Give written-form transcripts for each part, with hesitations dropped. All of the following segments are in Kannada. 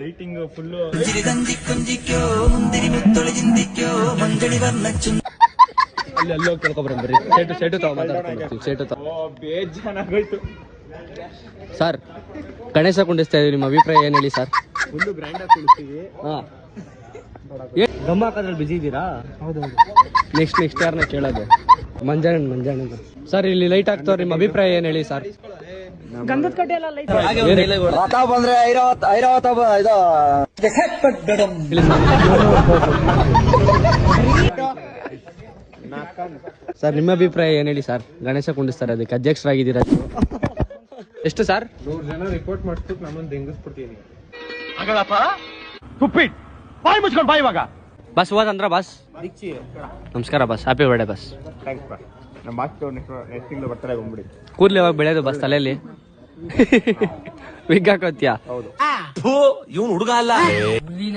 ಲೈಟಿಂಗ್ ಫುಲ್ ಅಲ್ಲಿ ಹೋಗಿ ಕೇಳ್ಕೊಬರ್ರಿ. ಸೇಟು ಬೇಜಾನಾಗೋಯ್ತು ಸರ್. ಗಣೇಶ ಕುಂಡಿಸ್ತಾ ಇದೀವಿ, ನಿಮ್ಮ ಅಭಿಪ್ರಾಯ ಏನ್ ಹೇಳಿ ಸರ್? ಫುಲ್ ಗ್ರ್ಯಾಂಡ್ ಆಗಿ ಕುಳಿಸ್ತೀವಿ. ಗಮ್ಮ ಹಾಕೋದ್ರಲ್ಲಿ ಬಿಜಿ ಇದ್ದೀರಾ? ಹೌದೌದು. ನೆಕ್ಸ್ಟ್ ಯಾರನ್ನ ಕೇಳೋದು? ಮಂಜಾಣ ಸರ್. ಇಲ್ಲಿ ಲೈಟ್ ಹಾಕ್ತವ್ರ, ನಿಮ್ಮ ಅಭಿಪ್ರಾಯ ಏನ್ ಹೇಳಿ ಸರ್? ಗಂಧದ ಕಡ್ಡಿ ಎಲ್ಲ ಲೈಟ್ ಬಂದ್ರೆ ಐರಾವತ ಇದು ಸರ್, ನಿಮ್ಮ ಅಭಿಪ್ರಾಯ ಏನ್ ಹೇಳಿ ಸರ್? ಗಣೇಶ ಕುಂಡಿಸ್ತಾರೆ, ಅದಕ್ಕೆ ಅಧ್ಯಕ್ಷರಾಗಿದ್ದೀರಾ. ಎಷ್ಟು ಸರ್? 100 ಜನ ರಿಪೋರ್ಟ್ ಮಾಡಿಸ್ಬಿಟ್ಟು ನಮ್ಮನ್ನು ಹೆಂಗಿಸ್ಬಿಡ್ತೀನಿ. ಬಾಯಿ ಮುಚ್ಕೊಂಡು ಬಾಯಿ ಇವಾಗ. ಬಸ್ ಹೋದಂದ್ರ ಬಾಸ್. ನಮಸ್ಕಾರ boss, happy birthday boss. Thanks ಬಾ. ನಮ್ಮ ಮಾಸ್ಟರ್ ನೆಕ್ಸ್ಟ್ ತಿಂಗಳು ಬರ್ತಾರೆ, ಬಂದ್ಬಿಡಿ. ಕೂದ್ಲು ಯಾವಾಗ ಬೆಳೆಯೋದು ಬಾಸ್ ತಲೆಯಲ್ಲಿ? ವಿಗ್ ಹಾಕೋತ್ಯಾ? ಹೌದು. ಇವನು ಹುಡುಗ ಅಲ್ಲ.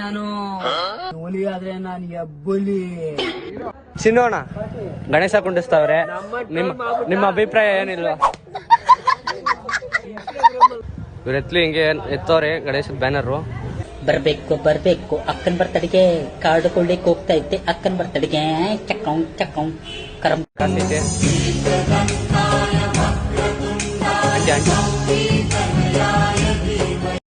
ನಾನು ಹುಲಿ ಆದ್ರೆ ನನಗೆ ಬುಲಿ. ಚಿನ್ನೋಣ ಗಣೇಶ ಕುಂಡಿಸ್ತಾವ್ರೆ, ನಿಮ್ಮ ಅಭಿಪ್ರಾಯ ಏನಿಲ್ವಾ? ಇವ್ರ ಎತ್ಲಿ ಹಿಂಗೆ ಎತ್ತವ್ರೆ ಗಣೇಶದ ಬ್ಯಾನರು. ಬರ್ಬೇಕು ಅಕ್ಕನ್ ಬರ್ತಡಿಗೆ ಕಾರ್ಡ್ ಕೊಳ್ಳಿಕ್ ಹೋಗ್ತಾ ಇದ್ದೆ. ಅಕ್ಕನ್ ಬರ್ತಡಿಗೆ ಚಕ್ಕಂ ಕರಂ ಕಾಸೈತೆ. ಆಂಟಿ